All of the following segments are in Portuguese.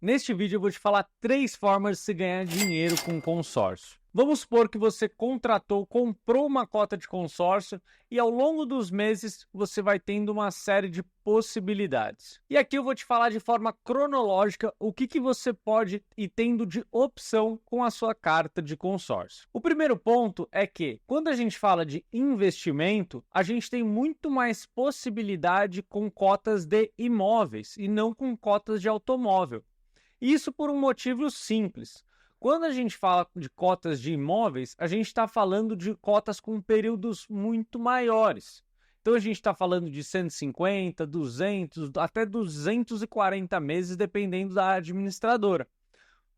Neste vídeo eu vou te falar 3 formas de se ganhar dinheiro com consórcio. Vamos supor que você comprou uma cota de consórcio e ao longo dos meses você vai tendo uma série de possibilidades. E aqui eu vou te falar de forma cronológica o que você pode ir tendo de opção com a sua carta de consórcio. O primeiro ponto é que quando a gente fala de investimento, a gente tem muito mais possibilidade com cotas de imóveis e não com cotas de automóvel. Isso por um motivo simples. Quando a gente fala de cotas de imóveis, a gente está falando de cotas com períodos muito maiores. Então a gente está falando de 150, 200, até 240 meses, dependendo da administradora.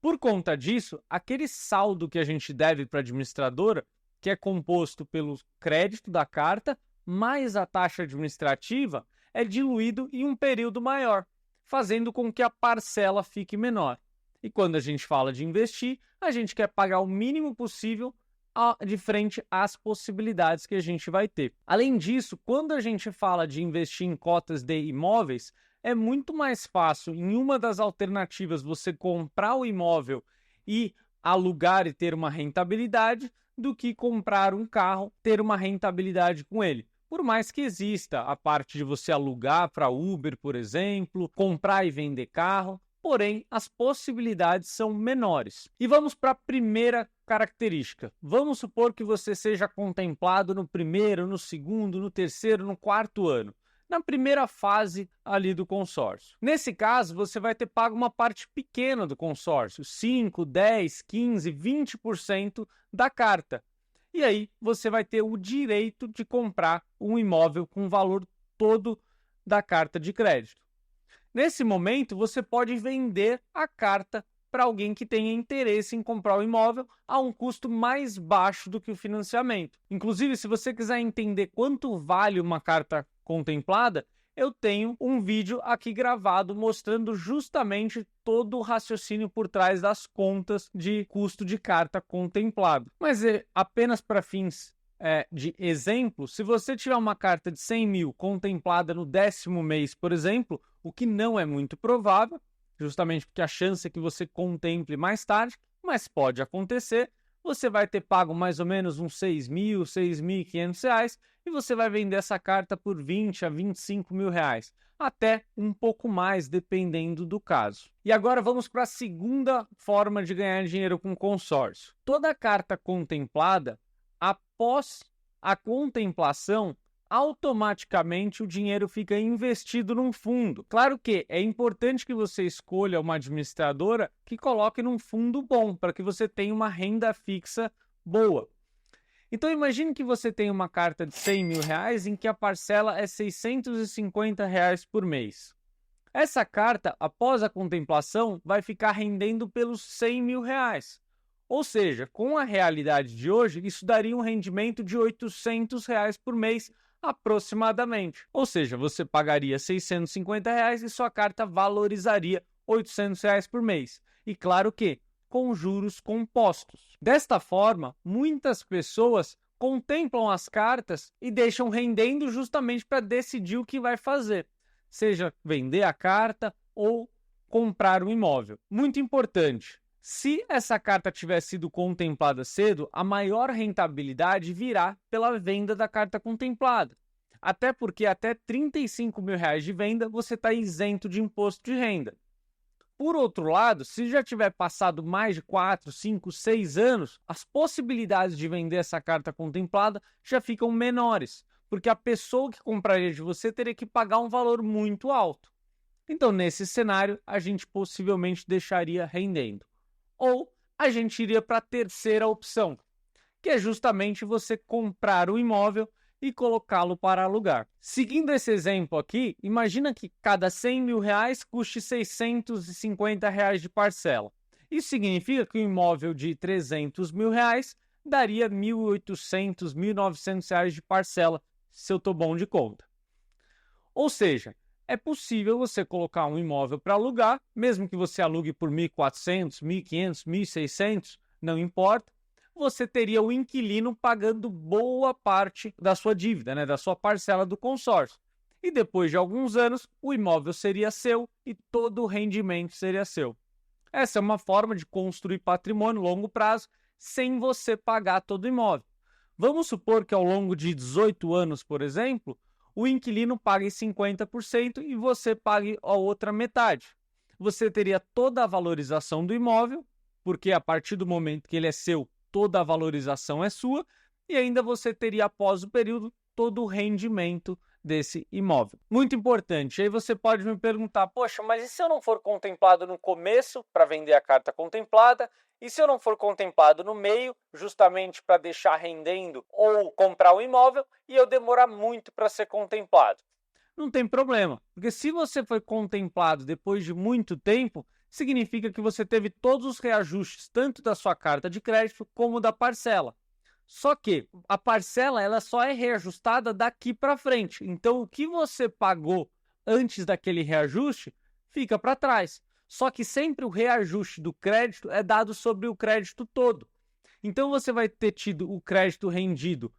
Por conta disso, aquele saldo que a gente deve para a administradora, que é composto pelo crédito da carta, mais a taxa administrativa, é diluído em um período maior, fazendo com que a parcela fique menor. E quando a gente fala de investir, a gente quer pagar o mínimo possível de frente às possibilidades que a gente vai ter. Além disso, quando a gente fala de investir em cotas de imóveis, é muito mais fácil, em uma das alternativas, você comprar o imóvel e alugar e ter uma rentabilidade, do que comprar um carro, ter uma rentabilidade com ele. Por mais que exista a parte de você alugar para Uber, por exemplo, comprar e vender carro, porém, as possibilidades são menores. E vamos para a primeira característica. Vamos supor que você seja contemplado no primeiro, no segundo, no terceiro, no quarto ano, na primeira fase ali do consórcio. Nesse caso, você vai ter pago uma parte pequena do consórcio, 5, 10, 15, 20% da carta. E aí você vai ter o direito de comprar um imóvel com o valor todo da carta de crédito. Nesse momento, você pode vender a carta para alguém que tenha interesse em comprar o imóvel a um custo mais baixo do que o financiamento. Inclusive, se você quiser entender quanto vale uma carta contemplada, eu tenho um vídeo aqui gravado mostrando justamente todo o raciocínio por trás das contas de custo de carta contemplado. Mas apenas para fins de exemplo, se você tiver uma carta de 100 mil contemplada no 10º mês, por exemplo, o que não é muito provável, justamente porque a chance é que você contemple mais tarde, mas pode acontecer, você vai ter pago mais ou menos uns 6 mil, 6.500 reais e você vai vender essa carta por 20 a 25 mil reais, até um pouco mais, dependendo do caso. E agora vamos para a segunda forma de ganhar dinheiro com consórcio. Toda carta contemplada, após a contemplação, automaticamente o dinheiro fica investido num fundo. Claro que é importante que você escolha uma administradora que coloque num fundo bom, para que você tenha uma renda fixa boa. Então imagine que você tem uma carta de 100 mil reais em que a parcela é 650 reais por mês. Essa carta, após a contemplação, vai ficar rendendo pelos 100 mil reais. Ou seja, com a realidade de hoje, isso daria um rendimento de 800 reais por mês, aproximadamente. Ou seja, você pagaria 650 reais e sua carta valorizaria 800 reais por mês. E claro que com juros compostos. Desta forma, muitas pessoas contemplam as cartas e deixam rendendo justamente para decidir o que vai fazer, seja vender a carta ou comprar um imóvel. Muito importante. Se essa carta tiver sido contemplada cedo, a maior rentabilidade virá pela venda da carta contemplada. Até porque até 35 mil reais de venda você está isento de imposto de renda. Por outro lado, se já tiver passado mais de 4, 5, 6 anos, as possibilidades de vender essa carta contemplada já ficam menores, porque a pessoa que compraria de você teria que pagar um valor muito alto. Então, nesse cenário, a gente possivelmente deixaria rendendo. Ou a gente iria para a terceira opção, que é justamente você comprar o imóvel e colocá-lo para alugar. Seguindo esse exemplo aqui, imagina que cada 100 mil reais custe 650 reais de parcela. Isso significa que um imóvel de 300 mil reais daria 1.800, 1.900 reais de parcela, se eu estou bom de conta. Ou seja, é possível você colocar um imóvel para alugar, mesmo que você alugue por 1.400, 1.500, 1.600, não importa, você teria o inquilino pagando boa parte da sua dívida, da sua parcela do consórcio. E depois de alguns anos, o imóvel seria seu e todo o rendimento seria seu. Essa é uma forma de construir patrimônio a longo prazo sem você pagar todo o imóvel. Vamos supor que ao longo de 18 anos, por exemplo, o inquilino pague 50% e você pague a outra metade. Você teria toda a valorização do imóvel, porque a partir do momento que ele é seu, toda a valorização é sua, e ainda você teria, após o período, todo o rendimento desse imóvel. Muito importante. Aí você pode me perguntar, poxa, mas e se eu não for contemplado no começo para vender a carta contemplada? E se eu não for contemplado no meio, justamente para deixar rendendo ou comprar o imóvel, e eu demorar muito para ser contemplado? Não tem problema, porque se você foi contemplado depois de muito tempo, significa que você teve todos os reajustes, tanto da sua carta de crédito como da parcela. Só que a parcela ela só é reajustada daqui para frente. Então, o que você pagou antes daquele reajuste fica para trás. Só que sempre o reajuste do crédito é dado sobre o crédito todo. Então, você vai ter tido o crédito rendido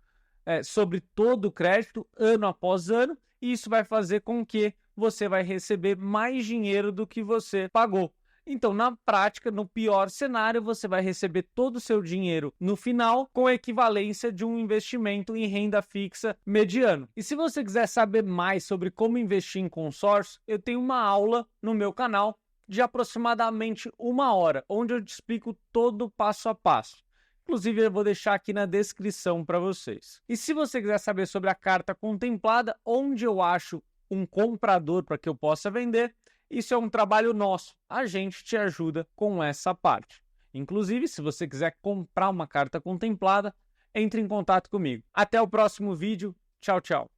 sobre todo o crédito, ano após ano, e isso vai fazer com que você vai receber mais dinheiro do que você pagou. Então, na prática, no pior cenário, você vai receber todo o seu dinheiro no final com a equivalência de um investimento em renda fixa mediano. E se você quiser saber mais sobre como investir em consórcio, eu tenho uma aula no meu canal de aproximadamente 1 hora, onde eu te explico todo o passo a passo. Inclusive, eu vou deixar aqui na descrição para vocês. E se você quiser saber sobre a carta contemplada, onde eu acho um comprador para que eu possa vender, isso é um trabalho nosso. A gente te ajuda com essa parte. Inclusive, se você quiser comprar uma carta contemplada, entre em contato comigo. Até o próximo vídeo. Tchau, tchau.